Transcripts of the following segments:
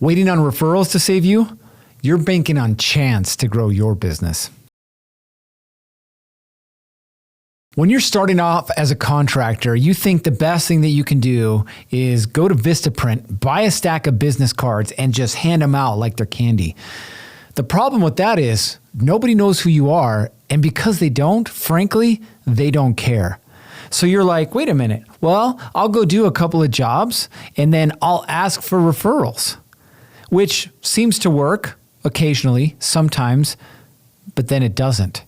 Waiting on referrals to save you? You're banking on chance to grow your business. When you're starting off as a contractor, you think the best thing that you can do is go to Vistaprint, buy a stack of business cards, and just hand them out like they're candy. The problem with that is nobody knows who you are, and because they don't, frankly, they don't care. So you're like, wait a minute, well, I'll go do a couple of jobs, and then I'll ask for referrals, which seems to work occasionally, sometimes, but then it doesn't.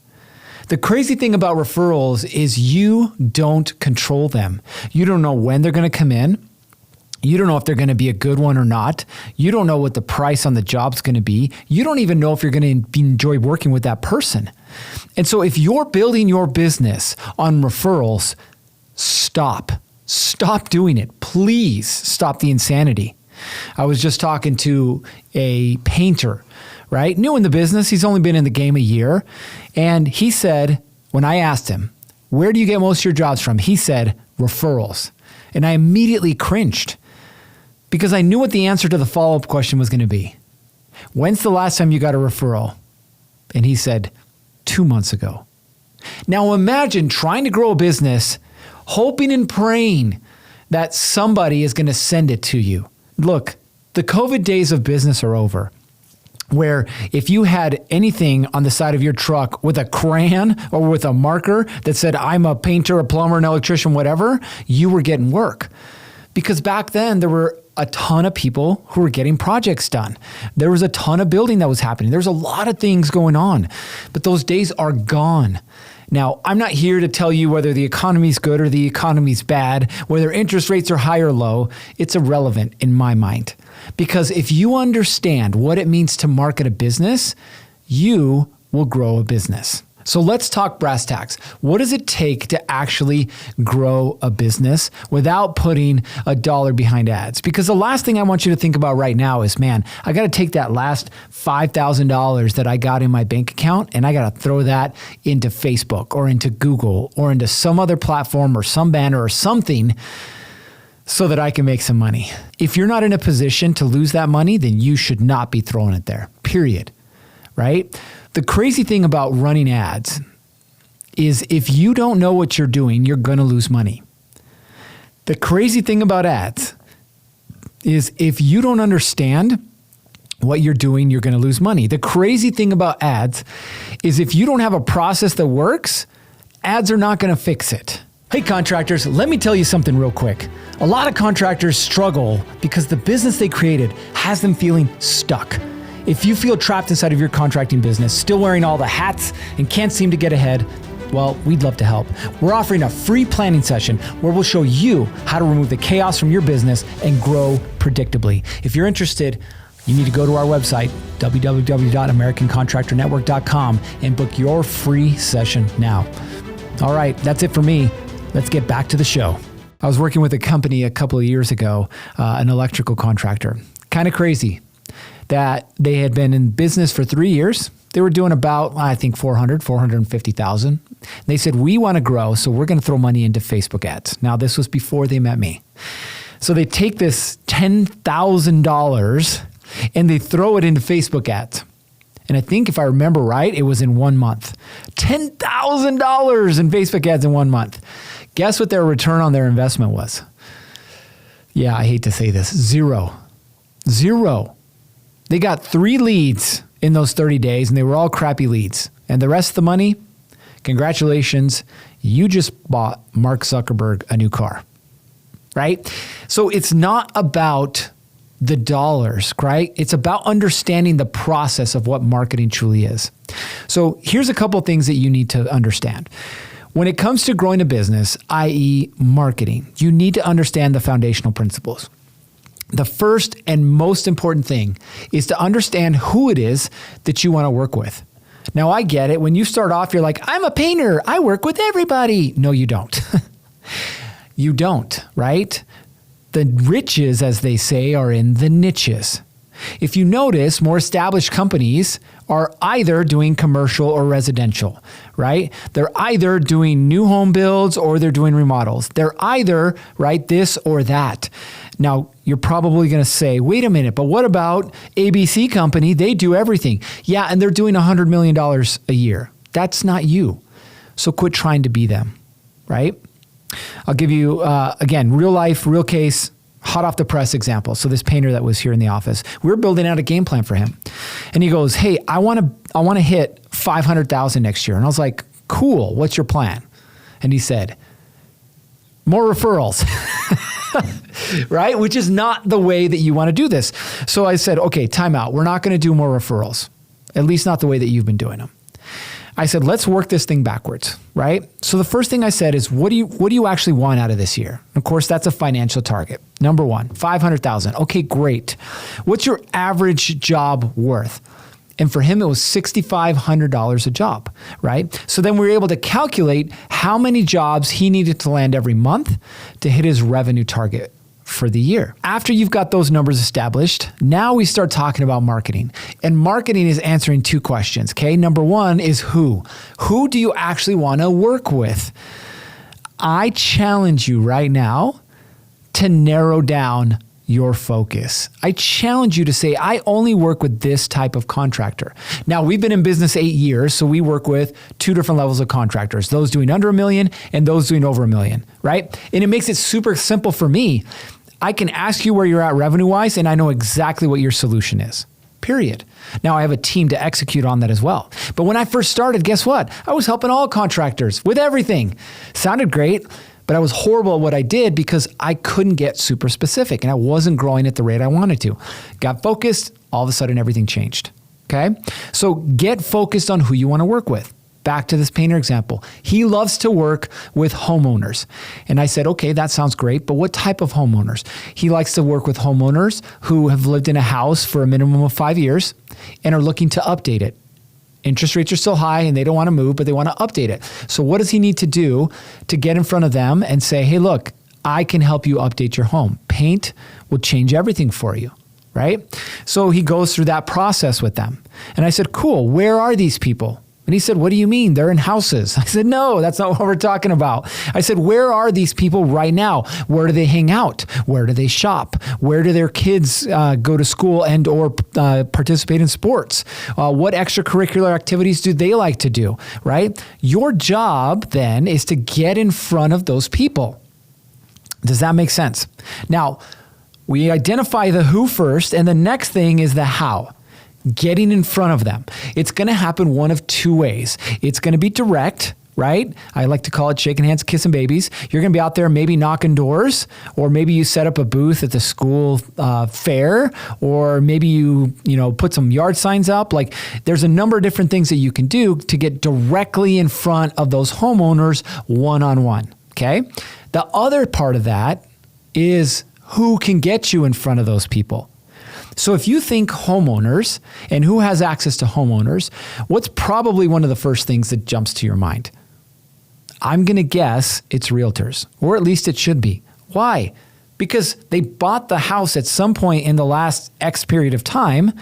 The crazy thing about referrals is you don't control them. You don't know when they're going to come in. You don't know if they're going to be a good one or not. You don't know what the price on the job's going to be. You don't even know if you're going to enjoy working with that person. And so if you're building your business on referrals, stop. Stop doing it. Please stop the insanity. I was just talking to a painter, right? New in the business. He's only been in the game a year. And he said, when I asked him, where do you get most of your jobs from? He said, referrals. And I immediately cringed because I knew what the answer to the follow-up question was going to be. When's the last time you got a referral? And he said, 2 months ago. Now imagine trying to grow a business, hoping and praying that somebody is going to send it to you. Look, the COVID days of business are over, where if you had anything on the side of your truck with a crayon or with a marker that said, I'm a painter, a plumber, an electrician, whatever, you were getting work. Because back then there were a ton of people who were getting projects done. There was a ton of building that was happening. There's a lot of things going on, but those days are gone. Now, I'm not here to tell you whether the economy's good or the economy's bad, whether interest rates are high or low. It's irrelevant in my mind. Because if you understand what it means to market a business, you will grow a business. So let's talk brass tacks. What does it take to actually grow a business without putting a dollar behind ads? Because the last thing I want you to think about right now is, man, I got to take that last $5,000 that I got in my bank account and I got to throw that into Facebook or into Google or into some other platform or some banner or something so that I can make some money. If you're not in a position to lose that money, then you should not be throwing it there, period, right? The crazy thing about running ads is if you don't know what you're doing, you're going to lose money. The crazy thing about ads is if you don't understand what you're doing, you're going to lose money. The crazy thing about ads is if you don't have a process that works, ads are not going to fix it. Hey contractors, let me tell you something real quick. A lot of contractors struggle because the business they created has them feeling stuck. If you feel trapped inside of your contracting business, still wearing all the hats and can't seem to get ahead, well, we'd love to help. We're offering a free planning session where we'll show you how to remove the chaos from your business and grow predictably. If you're interested, you need to go to our website, www.americancontractornetwork.com, and book your free session now. All right, that's it for me. Let's get back to the show. I was working with a company a couple of years ago, an electrical contractor. Kind of crazy that they had been in business for 3 years. They were doing about, I think, 450,000. They said, we want to grow, so we're going to throw money into Facebook ads. Now, this was before they met me. So they take this $10,000 and they throw it into Facebook ads. And I think if I remember right, it was in 1 month. $10,000 in Facebook ads in 1 month. Guess what their return on their investment was? Yeah, I hate to say this, zero. They got 3 leads in those 30 days and they were all crappy leads. And the rest of the money, congratulations, you just bought Mark Zuckerberg a new car, right? So it's not about the dollars, right? It's about understanding the process of what marketing truly is. So here's a couple of things that you need to understand. When it comes to growing a business, i.e. marketing, you need to understand the foundational principles. The first and most important thing is to understand who it is that you want to work with. Now, I get it. When you start off, you're like, I'm a painter. I work with everybody. No, you don't. You don't, right? The riches, as they say, are in the niches. If you notice, more established companies are either doing commercial or residential, right? They're either doing new home builds or they're doing remodels. They're either, right, this or that. Now, you're probably going to say, wait a minute, but what about ABC company? They do everything. Yeah, and they're doing $100 million a year. That's not you. So quit trying to be them, right? I'll give you, again, real life, real case, hot off the press example. So this painter that was here in the office, we were building out a game plan for him. And he goes, hey, I want to hit 500,000 next year. And I was like, cool, what's your plan? And he said, more referrals, right? Which is not the way that you want to do this. So I said, okay, time out. We're not going to do more referrals, at least not the way that you've been doing them. I said, let's work this thing backwards, right? So the first thing I said is, what do you actually want out of this year? Of course, that's a financial target. Number one, 500,000. Okay, great. What's your average job worth? And for him, it was $6,500 a job, right? So then we were able to calculate how many jobs he needed to land every month to hit his revenue target for the year. After you've got those numbers established, now we start talking about marketing. And marketing is answering two questions, okay? Number one is who? Who do you actually want to work with? I challenge you right now to narrow down your focus. I challenge you to say, I only work with this type of contractor. Now, we've been in business 8 years, so we work with two different levels of contractors, those doing under $1 million and those doing over $1 million, right? And it makes it super simple for me. I can ask you where you're at revenue-wise, and I know exactly what your solution is, period. Now, I have a team to execute on that as well. But when I first started, guess what? I was helping all contractors with everything. Sounded great, but I was horrible at what I did because I couldn't get super specific and I wasn't growing at the rate I wanted to. Got focused, all of a sudden everything changed, okay? So get focused on who you want to work with. Back to this painter example. He loves to work with homeowners. And I said, okay, that sounds great, but what type of homeowners? He likes to work with homeowners who have lived in a house for a minimum of 5 years and are looking to update it. Interest rates are still high and they don't want to move, but they want to update it. So what does he need to do to get in front of them and say, hey, look, I can help you update your home. Paint will change everything for you, right? So he goes through that process with them. And I said, cool, where are these people? And he said, what do you mean? They're in houses. I said, no, that's not what we're talking about. I said, where are these people right now? Where do they hang out? Where do they shop? Where do their kids go to school and or participate in sports? What extracurricular activities do they like to do, right? Your job then is to get in front of those people. Does that make sense? Now, we identify the who first, and the next thing is the how. Getting in front of them. It's going to happen one of two ways. It's going to be direct, right? I like to call it shaking hands, kissing babies. You're going to be out there maybe knocking doors, or maybe you set up a booth at the school fair, or maybe you put some yard signs up. Like there's a number of different things that you can do to get directly in front of those homeowners one-on-one, okay? The other part of that is who can get you in front of those people. So if you think homeowners and who has access to homeowners, what's probably one of the first things that jumps to your mind? I'm going to guess it's realtors, or at least it should be. Why? Because they bought the house at some point in the last X period of time.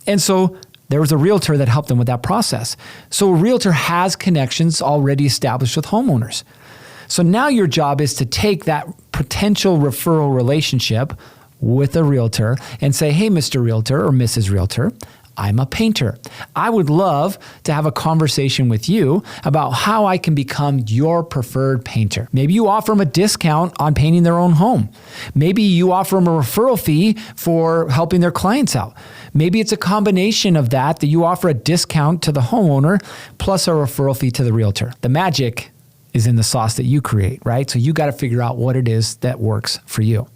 And so there was a realtor that helped them with that process. So a realtor has connections already established with homeowners. So now your job is to take that potential referral relationship with a realtor and say, hey, Mr. Realtor or Mrs. Realtor, I'm a painter. I would love to have a conversation with you about how I can become your preferred painter. Maybe you offer them a discount on painting their own home. Maybe you offer them a referral fee for helping their clients out. Maybe it's a combination of that you offer a discount to the homeowner plus a referral fee to the realtor. The magic is in the sauce that you create, right? So you got to figure out what it is that works for you.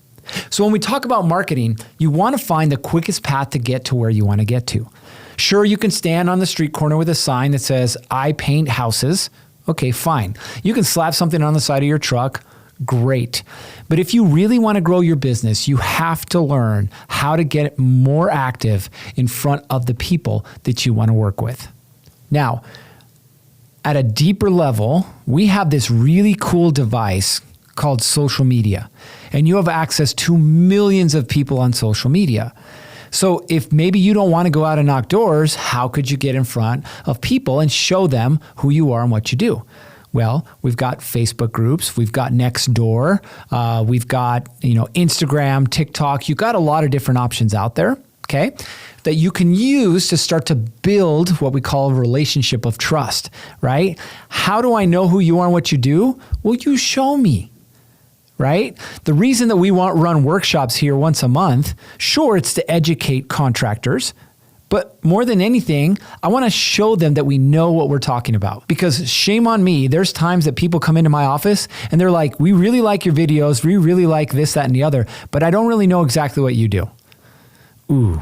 So when we talk about marketing, you want to find the quickest path to get to where you want to get to. Sure, you can stand on the street corner with a sign that says, I paint houses. Okay, fine. You can slap something on the side of your truck. Great. But if you really want to grow your business, you have to learn how to get more active in front of the people that you want to work with. Now, at a deeper level, we have this really cool device called social media. And you have access to millions of people on social media. So if maybe you don't want to go out and knock doors, how could you get in front of people and show them who you are and what you do? Well, we've got Facebook groups, we've got Nextdoor, we've got, Instagram, TikTok. You've got a lot of different options out there, okay, that you can use to start to build what we call a relationship of trust, right? How do I know who you are and what you do? Well, you show me. Right? The reason that we run workshops here once a month, sure, it's to educate contractors, but more than anything, I want to show them that we know what we're talking about. Because shame on me, there's times that people come into my office and they're like, we really like your videos, we really like this, that, and the other, but I don't really know exactly what you do. Ooh,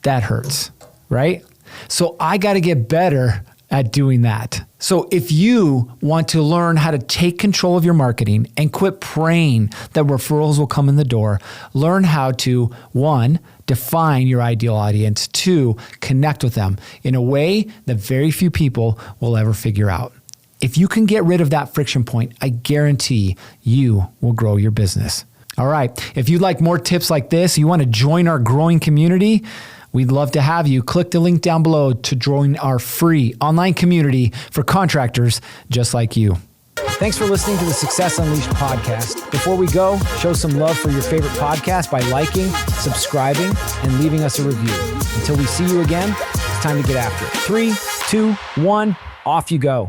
that hurts, right? So I got to get better at doing that. So if you want to learn how to take control of your marketing and quit praying that referrals will come in the door, learn how to, 1, define your ideal audience, 2, connect with them in a way that very few people will ever figure out. If you can get rid of that friction point, I guarantee you will grow your business. All right. If you'd like more tips like this, you want to join our growing community, we'd love to have you. Click the link down below to join our free online community for contractors just like you. Thanks for listening to the Success Unleashed podcast. Before we go, show some love for your favorite podcast by liking, subscribing, and leaving us a review. Until we see you again, it's time to get after it. 3, 2, 1, off you go.